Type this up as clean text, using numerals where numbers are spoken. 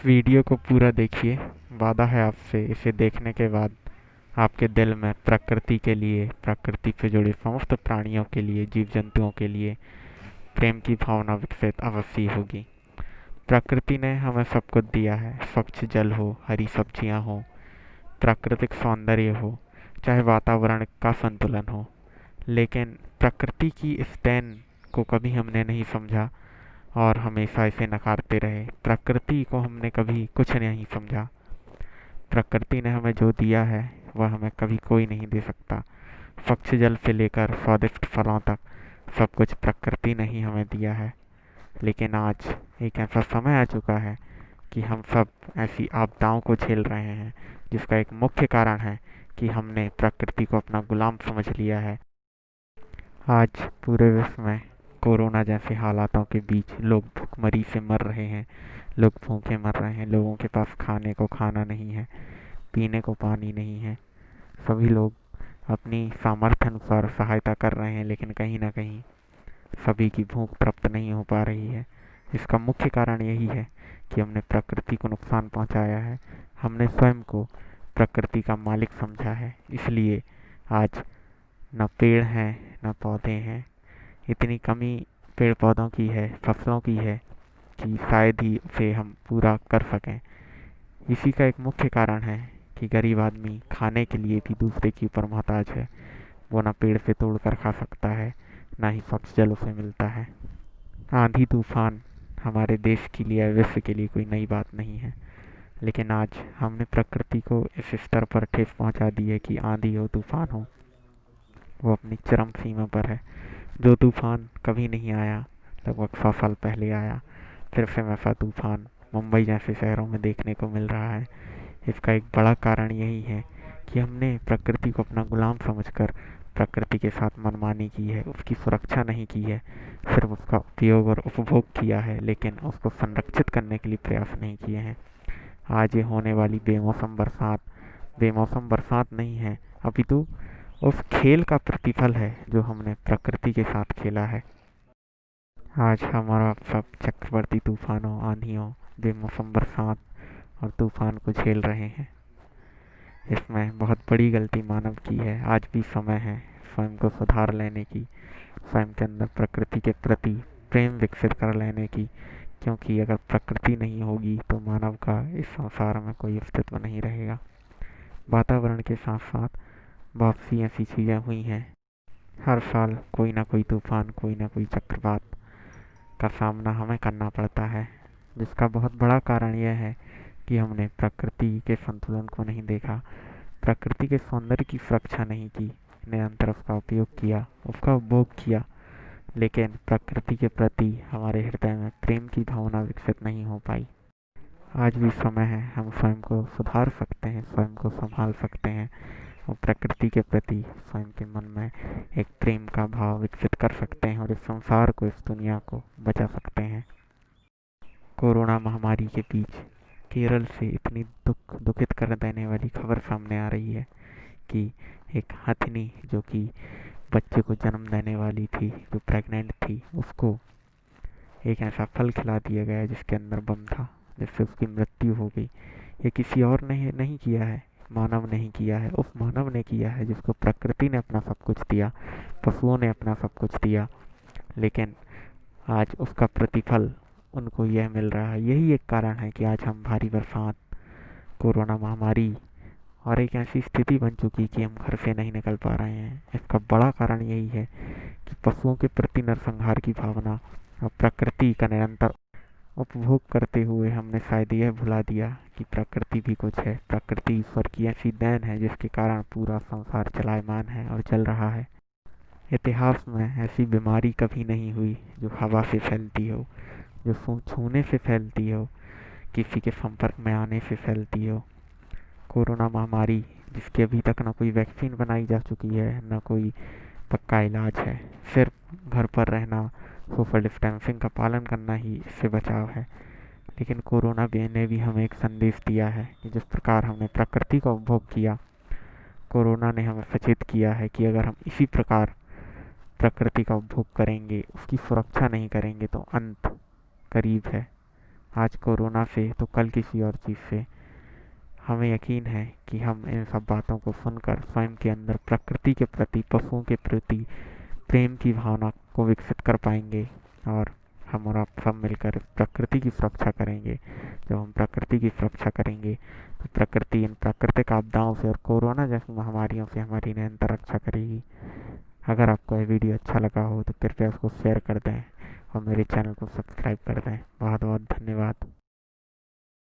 Video को पूरा देखिए। वादा है आपसे, इसे देखने के बाद आपके दिल में प्रकृति के लिए, प्रकृति से जुड़े समस्त प्राणियों के लिए, जीव जंतुओं के लिए प्रेम की भावना विकसित अवश्य होगी। प्रकृति ने हमें सब कुछ दिया है, स्वच्छ जल हो, हरी सब्जियां हो, प्राकृतिक सौंदर्य हो, चाहे वातावरण का संतुलन हो। लेकिन प्रकृति की इस देन को कभी हमने नहीं समझा और हमेशा इसे नकारते रहे। प्रकृति को हमने कभी कुछ नहीं समझा। प्रकृति ने हमें जो दिया है वह हमें कभी कोई नहीं दे सकता। स्वच्छ जल से लेकर स्वादिष्ट फलों तक सब कुछ प्रकृति ने ही हमें दिया है। लेकिन आज एक ऐसा समय आ चुका है कि हम सब ऐसी आपदाओं को झेल रहे हैं, जिसका एक मुख्य कारण है कि हमने प्रकृति को अपना गुलाम समझ लिया है। आज पूरे विश्व में कोरोना जैसे हालातों के बीच लोग भूखमरी से मर रहे हैं, लोग भूखे मर रहे हैं, लोगों के पास खाने को खाना नहीं है, पीने को पानी नहीं है। सभी लोग अपनी सामर्थ्य अनुसार सहायता कर रहे हैं, लेकिन कहीं ना कहीं सभी की भूख तृप्त नहीं हो पा रही है। इसका मुख्य कारण यही है कि हमने प्रकृति को नुकसान पहुंचाया है। हमने स्वयं को प्रकृति का मालिक समझा है। इसलिए आज न पेड़ हैं, न पौधे हैं। इतनी कमी पेड़ पौधों की है, फसलों की है कि शायद ही उसे हम पूरा कर सकें। इसी का एक मुख्य कारण है कि गरीब आदमी खाने के लिए भी दूसरे के ऊपर मोहताज है। वो ना पेड़ से तोड़ कर खा सकता है, ना ही स्वच्छ जल उसे मिलता है। आंधी तूफान हमारे देश के लिए, विश्व के लिए कोई नई बात नहीं है। लेकिन आज हमने प्रकृति को इस स्तर पर ठेस पहुंचा दी है कि आंधी हो, तूफान हो, वो अपनी चरम सीमा पर है। जो तूफान कभी नहीं आया, लगभग 100 साल पहले आया, फिर से वैसा तूफान मुंबई जैसे शहरों में देखने को मिल रहा है। इसका एक बड़ा कारण यही है कि हमने प्रकृति को अपना गुलाम समझकर प्रकृति के साथ मनमानी की है, उसकी सुरक्षा नहीं की है, सिर्फ उसका उपयोग और उपभोग किया है, लेकिन उसको संरक्षित करने के लिए प्रयास नहीं किए हैं। आज ये होने वाली बेमौसम बरसात नहीं है, अपितु उस खेल का प्रतिफल है जो हमने प्रकृति के साथ खेला है। आज हमारा सब चक्रवर्ती तूफानों, आंधियों, बेमौसम बरसात और तूफान को झेल रहे हैं। इसमें बहुत बड़ी गलती मानव की है। आज भी समय है स्वयं को सुधार लेने की, स्वयं के अंदर प्रकृति के प्रति प्रेम विकसित कर लेने की। क्योंकि अगर प्रकृति नहीं होगी तो मानव का इस संसार में कोई अस्तित्व नहीं रहेगा। वातावरण के साथ साथ बहुत सी ऐसी चीज़ें हुई हैं। हर साल कोई ना कोई तूफान, कोई ना कोई चक्रवात का सामना हमें करना पड़ता है, जिसका बहुत बड़ा कारण यह है कि हमने प्रकृति के संतुलन को नहीं देखा, प्रकृति के सौंदर्य की सुरक्षा नहीं की, निरंतर उसका उपयोग किया, उसका उपभोग किया। लेकिन प्रकृति के प्रति हमारे हृदय में प्रेम की भावना विकसित नहीं हो पाई। आज भी समय है, हम स्वयं को सुधार सकते हैं, स्वयं को संभाल सकते हैं और प्रकृति के प्रति स्वयं के मन में एक प्रेम का भाव विकसित कर सकते हैं और इस संसार को, इस दुनिया को बचा सकते हैं। कोरोना महामारी के बीच केरल से इतनी दुखित कर देने वाली खबर सामने आ रही है कि एक हथिनी जो कि बच्चे को जन्म देने वाली थी, जो प्रेग्नेंट थी, उसको एक ऐसा फल खिला दिया गया जिसके अंदर बम था, जिससे उसकी मृत्यु हो गई। ये किसी और ने नहीं किया है, मानव नहीं किया है, उस मानव ने किया है जिसको प्रकृति ने अपना सब कुछ दिया, पशुओं ने अपना सब कुछ दिया। लेकिन आज उसका प्रतिफल उनको यह मिल रहा है। यही एक कारण है कि आज हम भारी बरसात, कोरोना महामारी और एक ऐसी स्थिति बन चुकी कि हम घर से नहीं निकल पा रहे हैं। इसका बड़ा कारण यही है कि पशुओं के प्रति नरसंहार की भावना और प्रकृति का निरंतर उपभोग करते हुए हमने शायद यह भुला दिया कि प्रकृति भी कुछ है। प्रकृति ईश्वर की ऐसी देन है जिसके कारण पूरा संसार चलायमान है और चल रहा है। इतिहास में ऐसी बीमारी कभी नहीं हुई जो हवा से फैलती हो, जो छूने से फैलती हो, किसी के संपर्क में आने से फैलती हो। कोरोना महामारी जिसकी अभी तक ना कोई वैक्सीन बनाई जा चुकी है, ना कोई पक्का इलाज है, सिर्फ घर पर रहना, सोशल डिस्टेंसिंग का पालन करना ही इससे बचाव है। लेकिन कोरोना ने भी हमें एक संदेश दिया है कि जिस प्रकार हमने प्रकृति का उपभोग किया, कोरोना ने हमें सचेत किया है कि अगर हम इसी प्रकार प्रकृति का उपभोग करेंगे, उसकी सुरक्षा नहीं करेंगे तो अंत करीब है। आज कोरोना से तो कल किसी और चीज़ से। हमें यकीन है कि हम इन सब बातों को सुनकर स्वयं के अंदर प्रकृति के प्रति, पशुओं के प्रति प्रेम की भावना को विकसित कर पाएंगे। और हम और आप सब मिलकर प्रकृति की सुरक्षा करेंगे। जब हम प्रकृति की सुरक्षा करेंगे तो प्रकृति इन प्राकृतिक आपदाओं से और कोरोना जैसी महामारियों से हमारी निरंतर रक्षा करेगी। अगर आपको ये वीडियो अच्छा लगा हो तो कृपया उसको शेयर कर दें और मेरे चैनल को सब्सक्राइब कर दें। बहुत बहुत धन्यवाद।